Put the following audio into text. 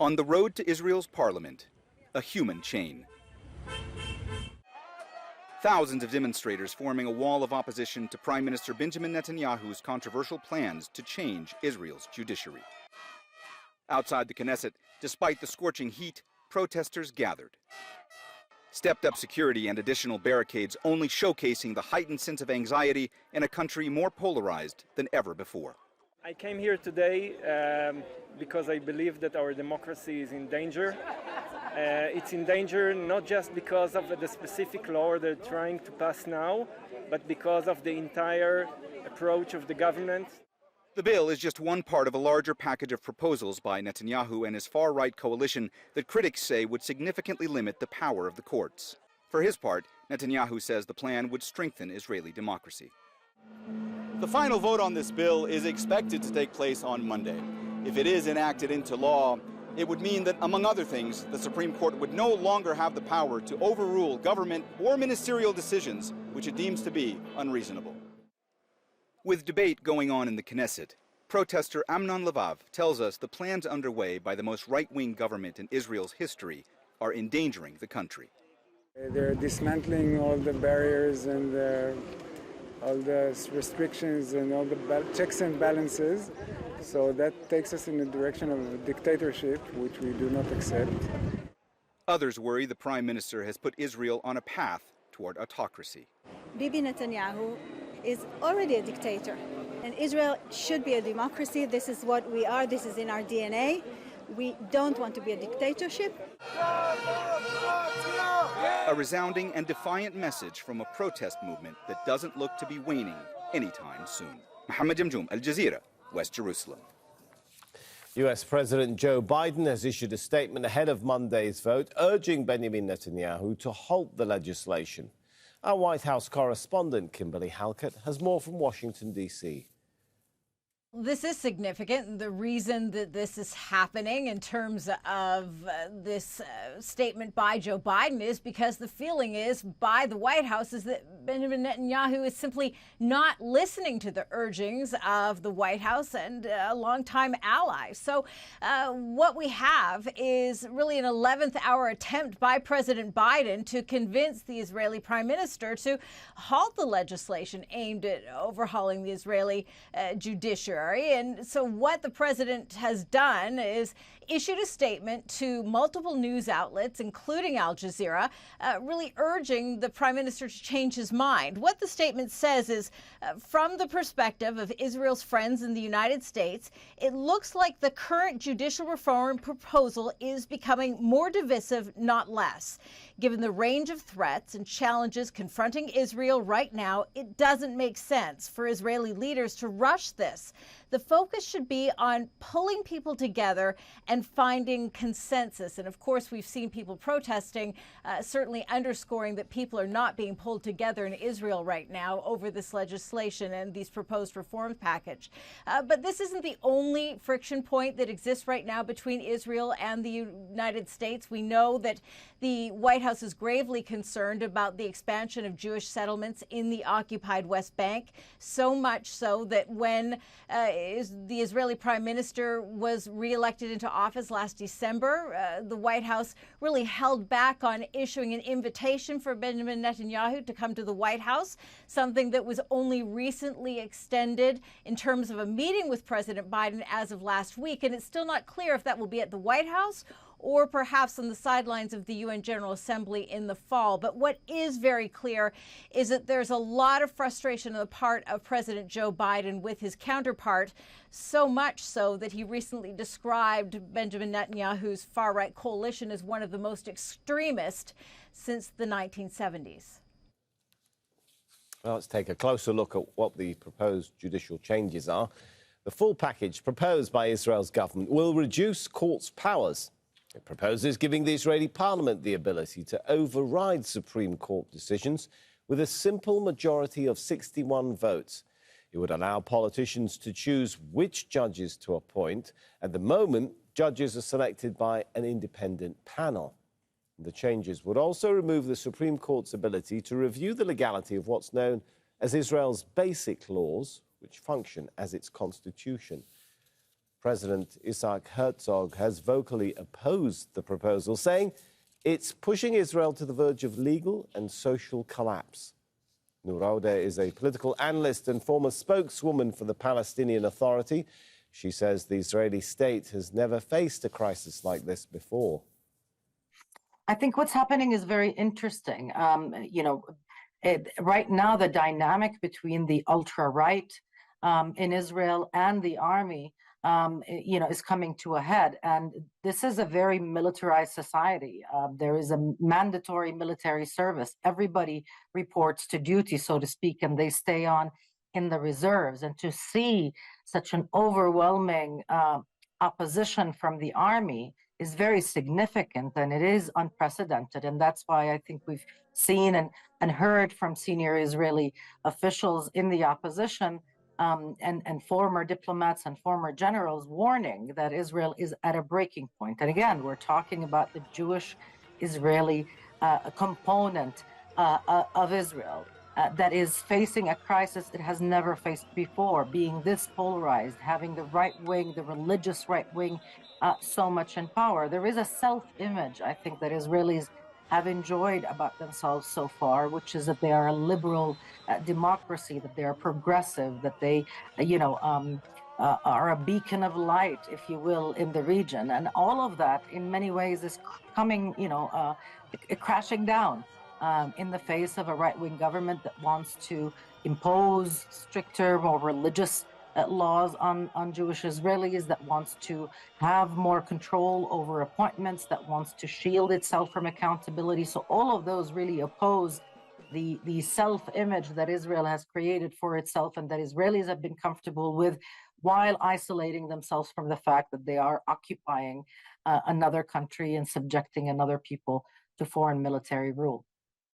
On the road to Israel's parliament, a human chain. Thousands of demonstrators forming a wall of opposition to Prime Minister Benjamin Netanyahu's controversial plans to change Israel's judiciary. Outside the Knesset, despite the scorching heat, protesters gathered. Stepped-up security and additional barricades only showcasing the heightened sense of anxiety in a country more polarized than ever before. I came here today because I believe that our democracy is in danger. It's in danger not just because of the specific law they're trying to pass now, but because of the entire approach of the government. The bill is just one part of a larger package of proposals by Netanyahu and his far-right coalition that critics say would significantly limit the power of the courts. For his part, Netanyahu says the plan would strengthen Israeli democracy. The final vote on this bill is expected to take place on Monday. If it is enacted into law, it would mean that, among other things, the Supreme Court would no longer have the power to overrule government or ministerial decisions which it deems to be unreasonable. With debate going on in the Knesset, protester Amnon Levav tells us the plans underway by the most right-wing government in Israel's history are endangering the country. They're dismantling all the barriers and all the restrictions and all the checks and balances. So that takes us in the direction of a dictatorship, which we do not accept. Others worry the Prime Minister has put Israel on a path toward autocracy. Bibi Netanyahu is already a dictator, and Israel should be a democracy. This is what we are. This is in our DNA. We don't want to be a dictatorship. A resounding and defiant message from a protest movement that doesn't look to be waning anytime soon. Mohammed, Jamjoom, Jazeera, West Jerusalem. US President Joe Biden has issued a statement ahead of Monday's vote urging Benjamin Netanyahu to halt the legislation. Our White House correspondent, Kimberly Halkett, has more from Washington, D.C. This is significant. The reason that this is happening in terms of this statement by Joe Biden is because the feeling is by the White House is that Benjamin Netanyahu is simply not listening to the urgings of the White House and a longtime ally. So what we have is really an 11th hour attempt by President Biden to convince the Israeli Prime Minister to halt the legislation aimed at overhauling the Israeli judiciary. And so what the president has done is issued a statement to multiple news outlets, including Al Jazeera, really urging the prime minister to change his mind. What the statement says is, from the perspective of Israel's friends in the United States, it looks like the current judicial reform proposal is becoming more divisive, not less. Given the range of threats and challenges confronting Israel right now, it doesn't make sense for Israeli leaders to rush this. The focus should be on pulling people together and finding consensus. And of course, we've seen people protesting, certainly underscoring that people are not being pulled together in Israel right now over this legislation and these proposed reform package. But this isn't the only friction point that exists right now between Israel and the United States. We know that the White House is gravely concerned about the expansion of Jewish settlements in the occupied West Bank, so much so that when the Israeli Prime Minister was reelected into office last December, the White House really held back on issuing an invitation for Benjamin Netanyahu to come to the White House, something that was only recently extended in terms of a meeting with President Biden as of last week. And it's still not clear if that will be at the White House or perhaps on the sidelines of the UN General Assembly in the fall. But what is very clear is that there's a lot of frustration on the part of President Joe Biden with his counterpart, so much so that he recently described Benjamin Netanyahu's far-right coalition as one of the most extremist since the 1970s. Well, let's take a closer look at what the proposed judicial changes are. The full package proposed by Israel's government will reduce courts' powers. It proposes giving the Israeli parliament the ability to override Supreme Court decisions with a simple majority of 61 votes. It would allow politicians to choose which judges to appoint. At the moment, judges are selected by an independent panel. The changes would also remove the Supreme Court's ability to review the legality of what's known as Israel's basic laws, which function as its constitution. President Isaac Herzog has vocally opposed the proposal, saying it's pushing Israel to the verge of legal and social collapse. Nourauda is a political analyst and former spokeswoman for the Palestinian Authority. She says the Israeli state has never faced a crisis like this before. I think what's happening is very interesting. Right now, the dynamic between the ultra-right in Israel and the army, is coming to a head. And this is a very militarized society. There is a mandatory military service. Everybody reports to duty, so to speak, and they stay on in the reserves. And to see such an overwhelming opposition from the army is very significant, and it is unprecedented. And that's why I think we've seen and heard from senior Israeli officials in the opposition and former diplomats and former generals warning that Israel is at a breaking point. And again, we're talking about the Jewish-Israeli component of Israel that is facing a crisis it has never faced before, being this polarized, having the right wing, the religious right wing, so much in power. There is a self-image, I think, that Israelis have enjoyed about themselves so far, which is that they are a liberal democracy, that they are progressive, that they, are a beacon of light, if you will, in the region. And all of that, in many ways, is coming, crashing down in the face of a right-wing government that wants to impose stricter, more religious laws on Jewish Israelis, that wants to have more control over appointments, that wants to shield itself from accountability. So all of those really oppose the self-image that Israel has created for itself and that Israelis have been comfortable with, while isolating themselves from the fact that they are occupying another country and subjecting another people to foreign military rule.